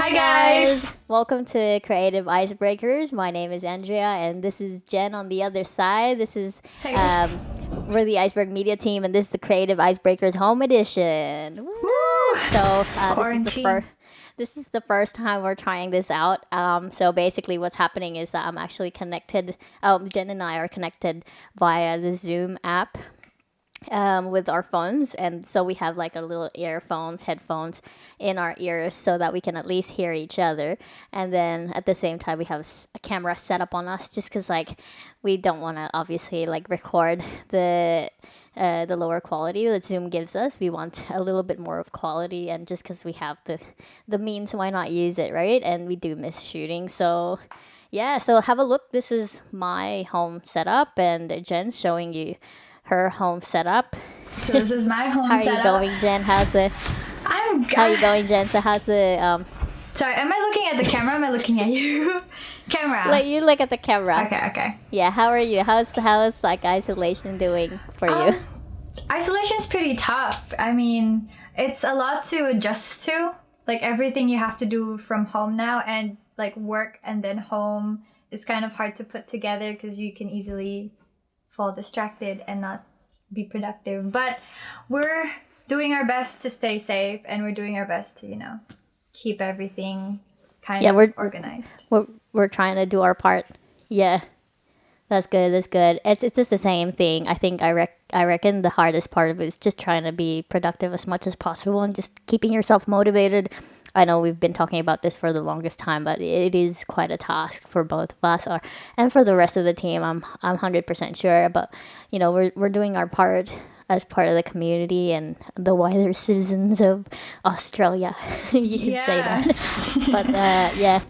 Hi guys! Welcome to Creative Icebreakers. My name is Andrea, and this is Jen on the other side. This is Hey. we're the Iceberg Media team, and this is the Creative Icebreakers Home Edition. Woo! So Quarantine. this is the first time we're trying this out. So basically, what's happening is that I'm actually connected. Jen and I are connected via the Zoom app with our phones, and so we have like a little headphones in our ears so that we can at least hear each other. And then at the same time, we have a camera set up on us just because like we don't want to obviously like record the lower quality that Zoom gives us. We want a little bit more of quality, and just because we have the means, why not use it, right? And we do miss shooting, so yeah. So have a look. This is my home setup, and Jen's showing you her home setup. So this is my home How are setup. you going, Jen? How are you going, Jen? So how's the Sorry, am I looking at the camera? Am I looking at you? Camera. Let you look at the camera. Okay. Yeah, how are you? How's like isolation doing for you? Isolation's pretty tough. I mean, it's a lot to adjust to. Like everything you have to do from home now, and like work and then home. It's kind of hard to put together because you can easily fall distracted and not be productive. But we're doing our best to stay safe, and we're doing our best to, keep everything kind of organized. We're trying to do our part. Yeah. That's good. That's good. It's just the same thing. I think I reckon the hardest part of it is just trying to be productive as much as possible and just keeping yourself motivated. I know we've been talking about this for the longest time, but it is quite a task for both of us, and for the rest of the team. I'm 100% sure, but we're doing our part as part of the community and the wider citizens of Australia. You could say that. But yeah.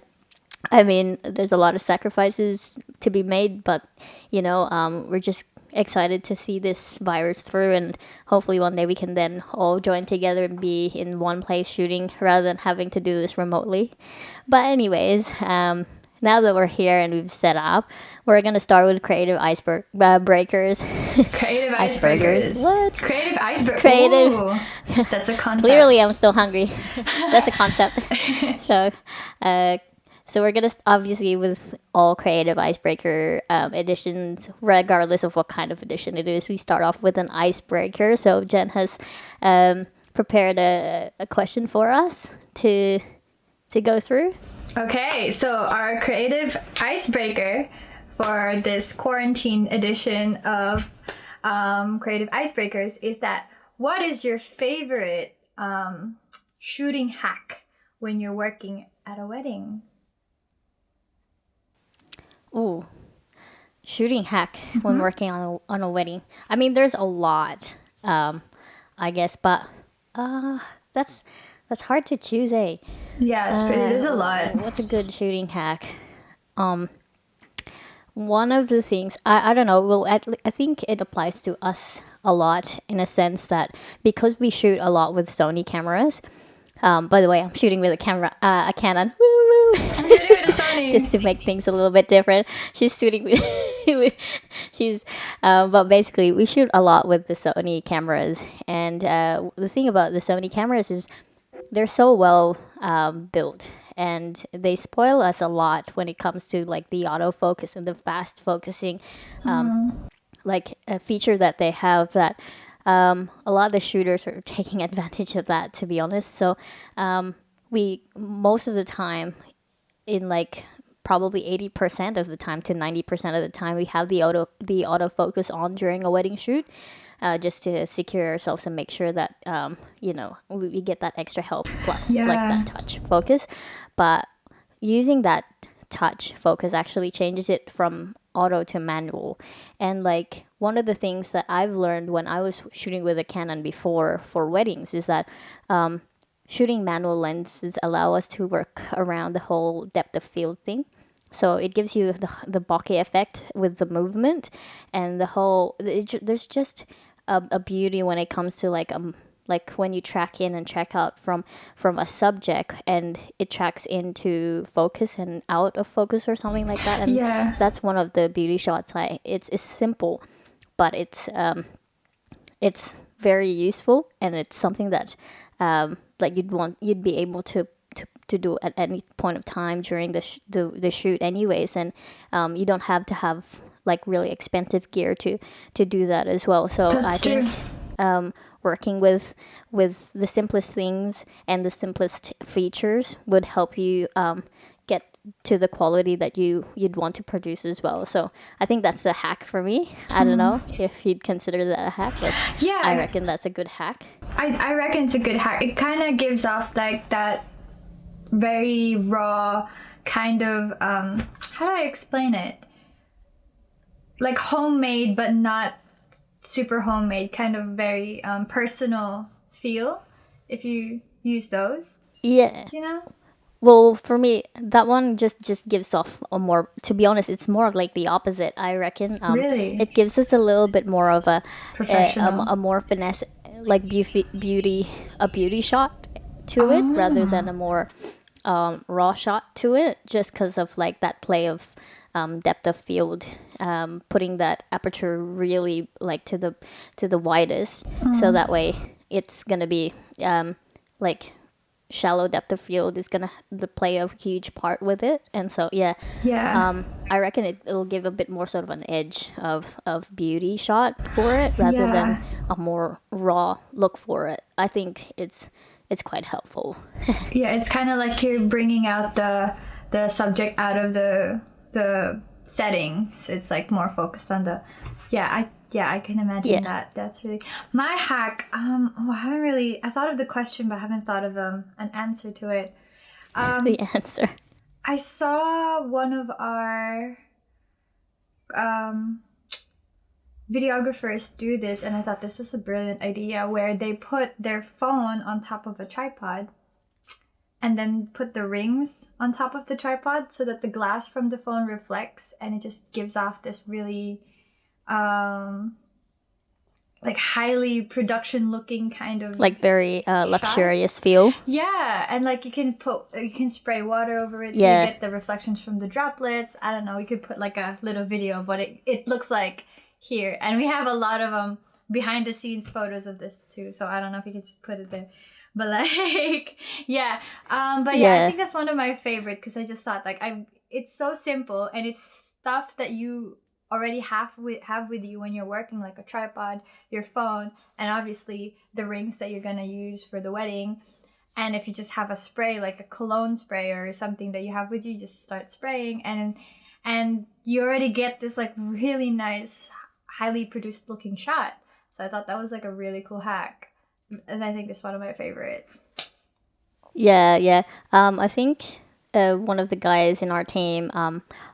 I mean, there's a lot of sacrifices to be made, but we're just excited to see this virus through, and hopefully one day we can then all join together and be in one place shooting rather than having to do this remotely. But anyways, now that we're here and we've set up, we're gonna start with creative breakers. Creative icebreakers. What? Creative iceberg. Creative. Ooh, that's a concept. Clearly, I'm still hungry. That's a concept. So we're gonna obviously with all creative icebreaker editions, regardless of what kind of edition it is, we start off with an icebreaker. So Jen has prepared a question for us to go through. Okay, so our creative icebreaker for this quarantine edition of Creative Icebreakers is that what is your favorite shooting hack when you're working at a wedding? Ooh, shooting hack when working on a wedding. I mean, there's a lot, I guess, but that's hard to choose. Yeah, it's pretty. There's a lot. What's a good shooting hack? One of the things I don't know. Well, I think it applies to us a lot in a sense that because we shoot a lot with Sony cameras. By the way, I'm shooting with a Canon. I'm shooting with a Sony. Just to make things a little bit different. She's shooting with, but basically we shoot a lot with the Sony cameras, and the thing about the Sony cameras is they're so well built, and they spoil us a lot when it comes to like the autofocus and the fast focusing, like a feature that they have that a lot of the shooters are taking advantage of that, to be honest. So we most of the time, in like probably 80% of the time to 90% of the time, we have the autofocus on during a wedding shoot, just to secure ourselves and make sure that we get that extra help plus like that touch focus. But using that touch focus actually changes it from auto to manual. And like one of the things that I've learned when I was shooting with a Canon before for weddings is that shooting manual lenses allow us to work around the whole depth of field thing. So it gives you the bokeh effect with the movement, and there's just a beauty when it comes to like when you track in and track out from a subject, and it tracks into focus and out of focus or something like that. And that's one of the beauty shots. Like it's simple, but it's very useful, and it's something that like you'd be able to to do at any point of time during the shoot anyways, and you don't have to have like really expensive gear to do that as well. So I That's think true. working with the simplest things and the simplest features would help you get to the quality that you'd want to produce as well. So I think that's a hack for me. I don't know if you'd consider that a hack, but Yeah, I reckon that's a good hack. I reckon it's a good hack. It kind of gives off like that very raw kind of how do I explain it? Like homemade, but not super homemade. Kind of very personal feel. If you use those, Yeah. you know. Well, for me, that one just gives off a more. To be honest, it's more of like the opposite. I reckon. Really? It gives us a little bit more of Professional. a more finesse, like a beauty shot to it, rather than a more raw shot to it. Just because of like that play of depth of field, putting that aperture really like to the widest, so that way it's gonna be like shallow depth of field is gonna the play a huge part with it, and so yeah, Yeah. I reckon it'll give a bit more sort of an edge of beauty shot for it rather than Yeah. a more raw look for it. I think it's quite helpful. Yeah, it's kind of like you're bringing out the subject out of the setting, so it's like more focused on the. Yeah, I can imagine Yeah. that. That's really my hack. I haven't really. I thought of the question, but I haven't thought of an answer to it. The answer. I saw one of our um videographers do this, and I thought this was a brilliant idea, where they put their phone on top of a tripod and then put the rings on top of the tripod so that the glass from the phone reflects, and it just gives off this really like highly production looking kind of Like very luxurious feel. yeah, and like you can spray water over it so Yeah. you get the reflections from the droplets. I don't know, we could put like a little video of what it looks like here, and we have a lot of behind the scenes photos of this too, so I don't know if you could just put it there, but like yeah, but yeah, I Yeah. think that's one of my favorite, because I just thought like it's so simple, and it's stuff that you already have with you when you're working, like a tripod, your phone, and obviously the rings that you're gonna use for the wedding. And if you just have a spray, like a cologne spray or something that you have with you, just start spraying, and you already get this like really nice, highly produced looking shot. So I thought that was like a really cool hack, and I think it's one of my favorite. Yeah, yeah. I think one of the guys in our team,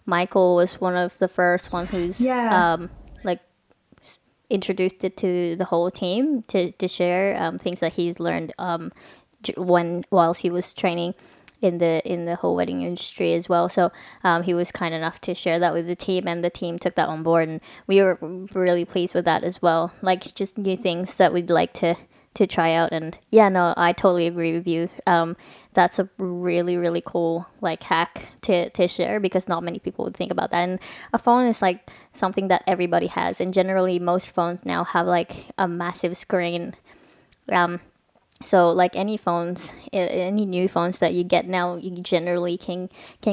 Michael, was one of the first one who's Yeah. like introduced it to the whole team to share things that he's learned whilst he was training in the whole wedding industry as well. So he was kind enough to share that with the team, and the team took that on board, and we were really pleased with that as well. Like just new things that we'd like to try out. And yeah, no, I totally agree with you. That's a really really cool like hack to share, because not many people would think about that. And a phone is like something that everybody has, and generally most phones now have like a massive screen. So like any phones, any new phones that you get now, you generally can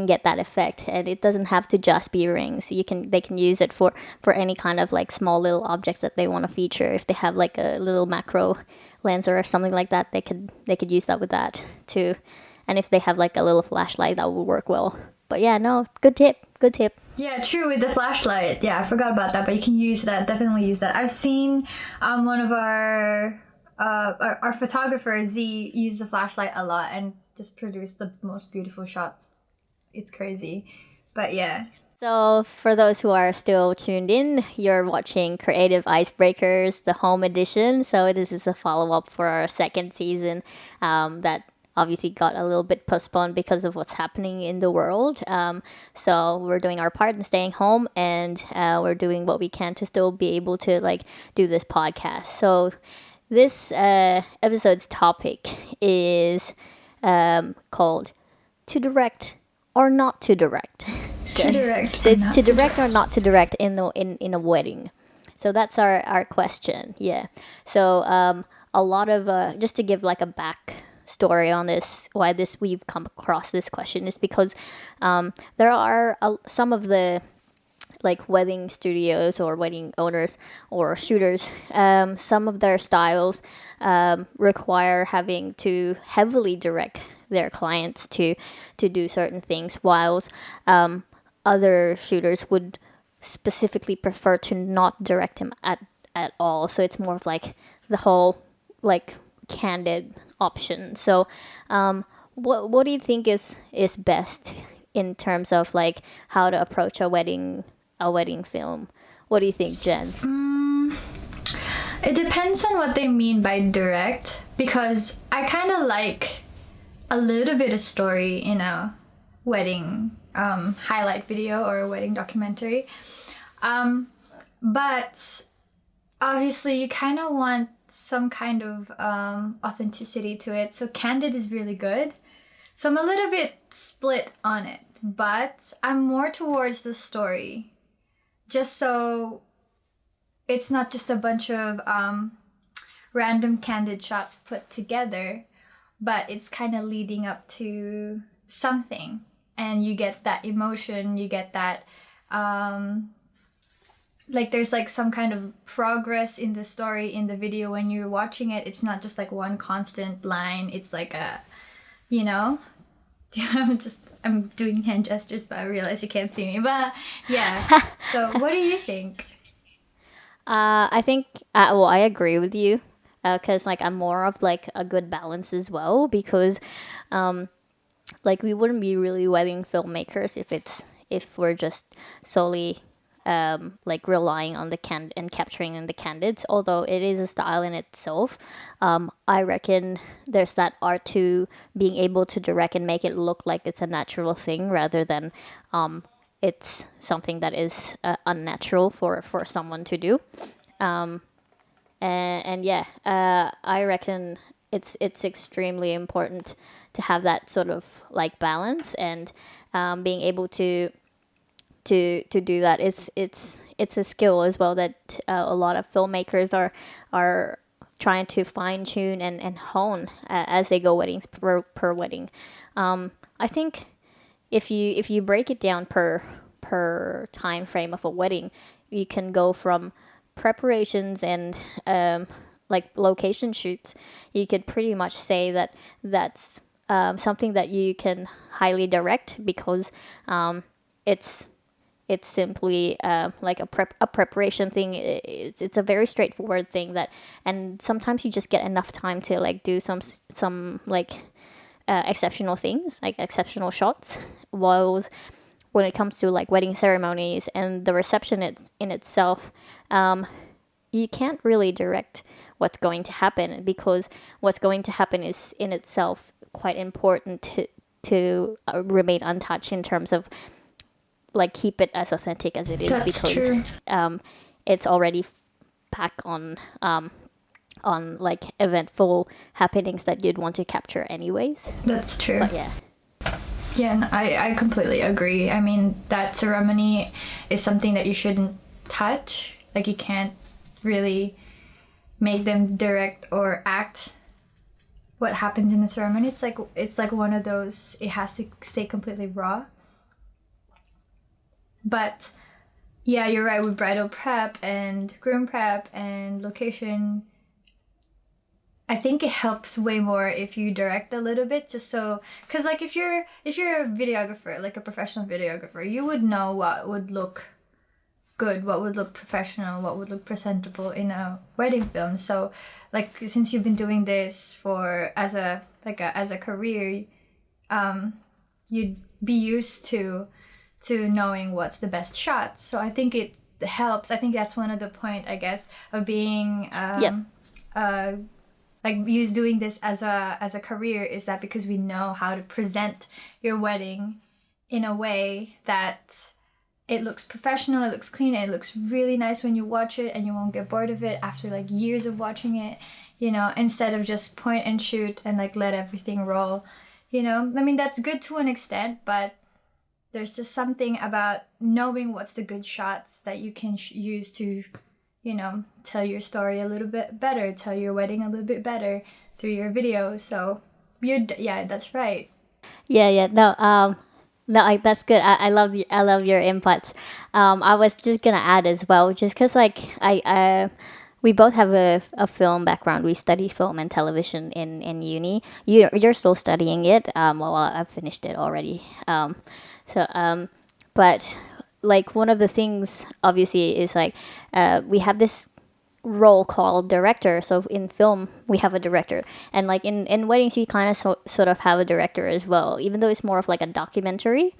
get that effect, and it doesn't have to just be rings. They can use it for any kind of like small little objects that they want to feature. If they have like a little macro lens or something like that, they could use that with that too. And if they have like a little flashlight, that will work well. But yeah, no, good tip, good tip. Yeah, true, with the flashlight. Yeah, I forgot about that, but you can use that. Definitely use that. I've seen one of our photographer Z use the flashlight a lot and just produce the most beautiful shots. It's crazy, but yeah. So, for those who are still tuned in, you're watching Creative Icebreakers, the home edition. So, this is a follow up for our second season that obviously got a little bit postponed because of what's happening in the world. So, we're doing our part in staying home, and we're doing what we can to still be able to like do this podcast. So, this episode's topic is called To Direct or Not to Direct. To direct. So or it's not to direct or not to direct in a wedding. So that's our question. Yeah. So a lot of just to give like a story on this, why this we've come across this question, is because there are some of the like wedding studios or wedding owners or shooters, some of their styles require having to heavily direct their clients to do certain things, whilst other shooters would specifically prefer to not direct him at all. So it's more of like the whole like candid option. So what do you think is best in terms of like how to approach a wedding film? What do you think, Jen? It depends on what they mean by direct, because I kind of like a little bit of story in a wedding highlight video or a wedding documentary. But obviously you kind of want some kind of authenticity to it. So candid is really good. So I'm a little bit split on it, but I'm more towards the story. Just so it's not just a bunch of random candid shots put together, but it's kind of leading up to something. And you get that emotion, you get that, like there's like some kind of progress in the story in the video when you're watching it. It's not just like one constant line. It's like a, you know, I'm doing hand gestures, but I realize you can't see me. But yeah, so what do you think? I think, well, I agree with you, because like I'm more of like a good balance as well, because like we wouldn't be really wedding filmmakers if we're just solely like relying on the and capturing the candidates. Although it is a style in itself, I reckon there's that art to being able to direct and make it look like it's a natural thing rather than it's something that is unnatural for someone to do. And yeah, I reckon it's extremely important to have that sort of like balance, and being able to do that is it's a skill as well that a lot of filmmakers are trying to fine tune and hone as they go weddings per wedding. I think if you break it down per time frame of a wedding, you can go from preparations and like location shoots. You could pretty much say that that's something that you can highly direct, because it's simply like a preparation thing. It's a very straightforward thing that, and sometimes you just get enough time to like do some like exceptional things, like exceptional shots. While when it comes to like wedding ceremonies and the reception in itself, you can't really direct what's going to happen, because what's going to happen is in itself quite important to remain untouched in terms of like keep it as authentic as it is. That's because true. It's already back on like eventful happenings that you'd want to capture anyways. That's true. But yeah. Yeah, and I completely agree. I mean, that ceremony is something that you shouldn't touch. Like, you can't really make them direct or act what happens in the ceremony. It's like one of those, it has to stay completely raw. But yeah, you're right, with bridal prep and groom prep and location, I think it helps way more if you direct a little bit, just so, because like if you're a videographer, like a professional videographer, you would know what would look good, what would look professional, what would look presentable in a wedding film. So like, since you've been doing this for as a career, you'd be used to knowing what's the best shots. So I think it helps. I think that's one of the point, I guess, of being like you doing this as a career, is that because we know how to present your wedding in a way that it looks professional, it looks clean, and it looks really nice when you watch it, and you won't get bored of it after like years of watching it, you know, instead of just point and shoot and like let everything roll, you know. I mean, that's good to an extent, but there's just something about knowing what's the good shots that you can use to, you know, tell your story a little bit better, tell your wedding a little bit better through your video. So Yeah, that's right. Yeah, yeah. No, no, that's good. I love your inputs. I was just gonna add as well, just because we both have a film background. We study film and television in uni. You're still studying it. Well, I've finished it already. So but like one of the things obviously is like we have this role called director. So in film, we have a director, and like in weddings, you kind of sort of have a director as well, even though it's more of like a documentary.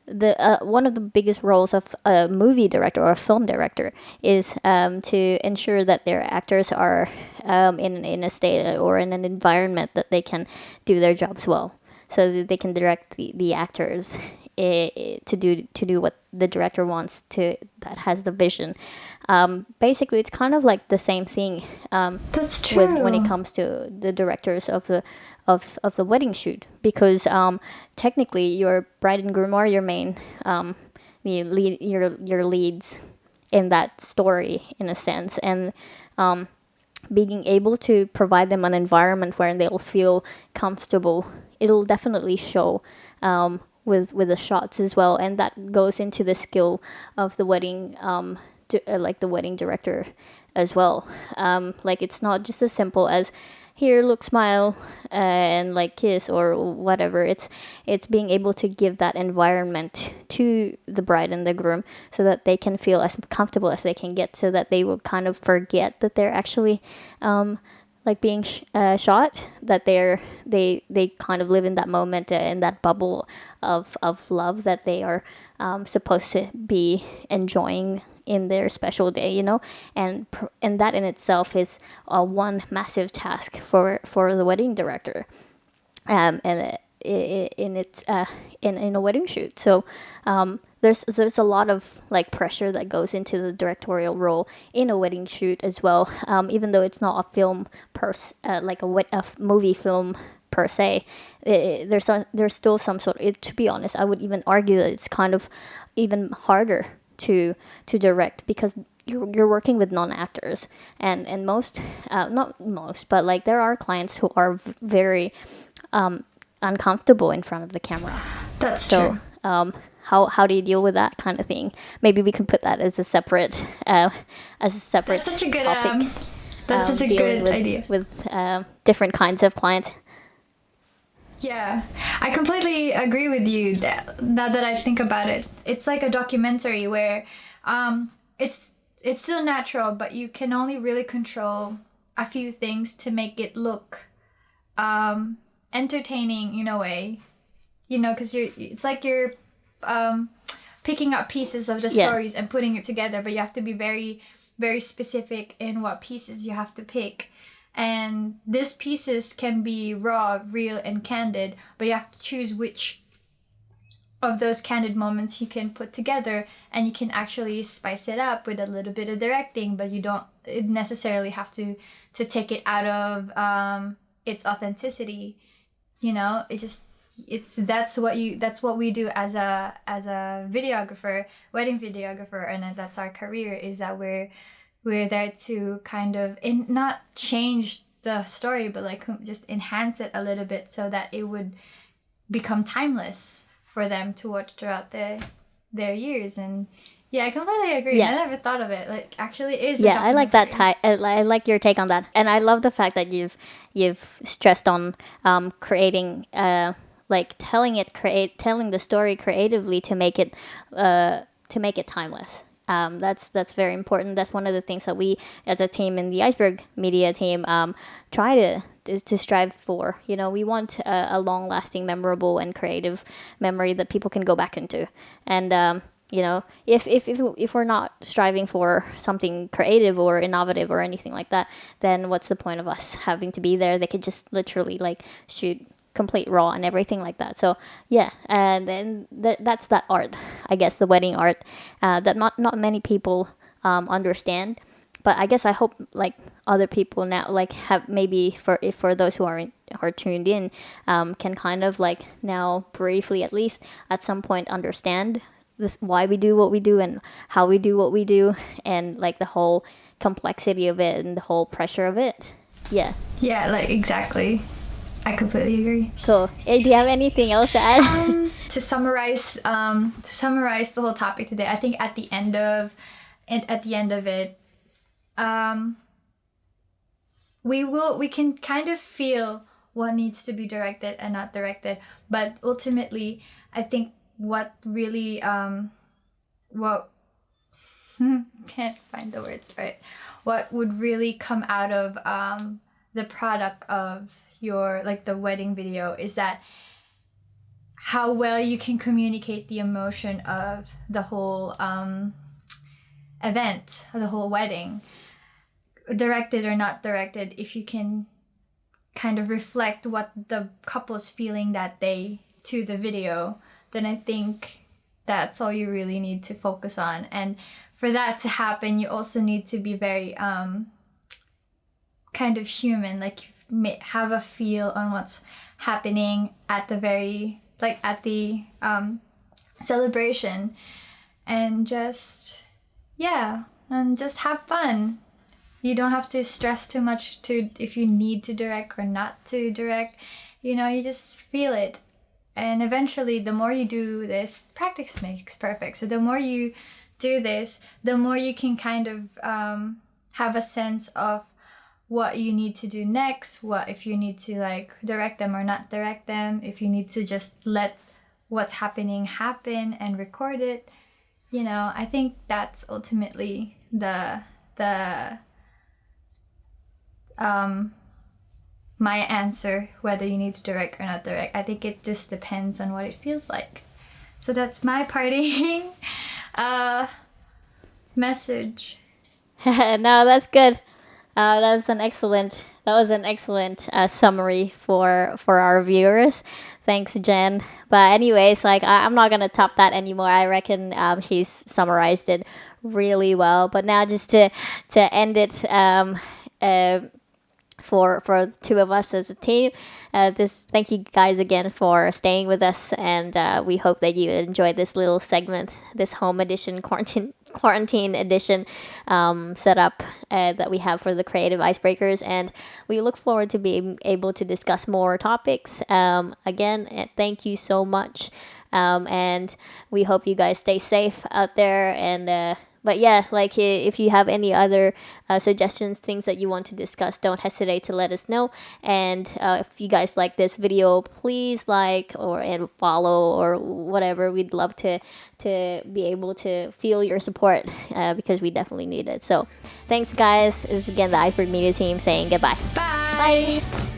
The one of the biggest roles of a movie director or a film director is to ensure that their actors are in a state or in an environment that they can do their jobs well, so that they can direct the actors to do what the director wants to, that has the vision. Basically, it's kind of like the same thing That's with when it true. comes to the directors of the wedding shoot, because technically your bride and groom are your main your leads in that story in a sense, and being able to provide them an environment where they'll feel comfortable, it'll definitely show with the shots as well, and that goes into the skill of the wedding like the wedding director as well. Like it's not just as simple as here, look, smile, and like kiss or whatever. It's being able to give that environment to the bride and the groom so that they can feel as comfortable as they can get, so that they will kind of forget that they're actually like being shot, that they kind of live in that moment, in that bubble of love that they are supposed to be enjoying in their special day, you know. And that in itself is one massive task for the wedding director, and in its in a wedding shoot. So there's a lot of like pressure that goes into the directorial role in a wedding shoot as well. Even though it's not a film like a movie film per se, there's still some sort. To be honest, I would even argue that it's kind of even harder to direct, because you're working with non-actors, and most not most, but like there are clients who are very uncomfortable in front of the camera. That's So true. how do you deal with that kind of thing? Maybe we can put that as a That's separate such a good topic, that's such a dealing good idea. with different kinds of clients. Yeah, I completely agree with you. Now that I think about it, it's like a documentary where um, it's it's still natural, but you can only really control a few things to make it look um, entertaining in a way. You know, because it's like you're um, picking up pieces of the Yeah, stories and putting it together, but you have to be very specific in what pieces you have to pick. And these pieces can be raw, real, and candid, but you have to choose which of those candid moments you can put together, and you can actually spice it up with a little bit of directing, but you don't necessarily have to take it out of its authenticity. You know, it just it's that's what we do as a videographer, wedding videographer, and then that's our career, is that we're there to kind of not change the story, but like just enhance it a little bit so that it would become timeless for them to watch throughout their years. And yeah, I completely agree. I yeah. never thought of it. Like actually it is a Yeah, I like that. documentary. I like your take on that, and I love the fact that you've stressed on creating like telling the story creatively to make it timeless. That's very important. That's one of the things that we, as a team in the Iceberg Media team, try to strive for. You know, we want a long lasting, memorable, and creative memory that people can go back into, and you know, if we're not striving for something creative or innovative or anything like that, then what's the point of us having to be there? They could just literally like shoot complete raw and everything like that. So yeah, and then that's that art, I guess, the wedding art, that not many people understand. But I guess I hope like other people now like have, maybe for those who are tuned in, can kind of like now briefly at least at some point understand why we do what we do and how we do what we do, and like the whole complexity of it and the whole pressure of it. Yeah. Yeah, like exactly. I completely agree. Cool. Do you have anything else to add? To summarize the whole topic today, I think at the end of it, we can kind of feel what needs to be directed and not directed, but ultimately I think what really what can't find the words right, what would really come out of the product of your, like, the wedding video is that how well you can communicate the emotion of the whole event, the whole wedding, directed or not directed. If you can kind of reflect what the couple's feeling that day to the video, then I think that's all you really need to focus on. And for that to happen, you also need to be very kind of human, like have a feel on what's happening at the very, like, at the celebration, and just have fun. You don't have to stress too much to if you need to direct or not to direct. You just feel it. And eventually, the more you do this, practice makes perfect. So the more you do this, the more you can kind of have a sense of what you need to do next, what if you need to, like, direct them or not direct them, if you need to just let what's happening happen and record it. I think that's ultimately the my answer, whether you need to direct or not direct. I think it just depends on what it feels like. So that's my parting message. No, that's good. That was an excellent summary for our viewers. Thanks, Jen. But anyways, like, I'm not gonna top that anymore. I reckon she's summarized it really well. But now, just to end it, for the two of us as a team, thank you guys again for staying with us, and we hope that you enjoyed this little segment, this home edition, quarantine edition setup that we have for the Creative Icebreakers, and we look forward to being able to discuss more topics. Again, thank you so much, and we hope you guys stay safe out there, and but yeah, like, if you have any other suggestions, things that you want to discuss, don't hesitate to let us know. And if you guys like this video, please like and follow or whatever. We'd love to be able to feel your support because we definitely need it. So thanks, guys. This is again the iceberg media team saying goodbye. Bye. Bye.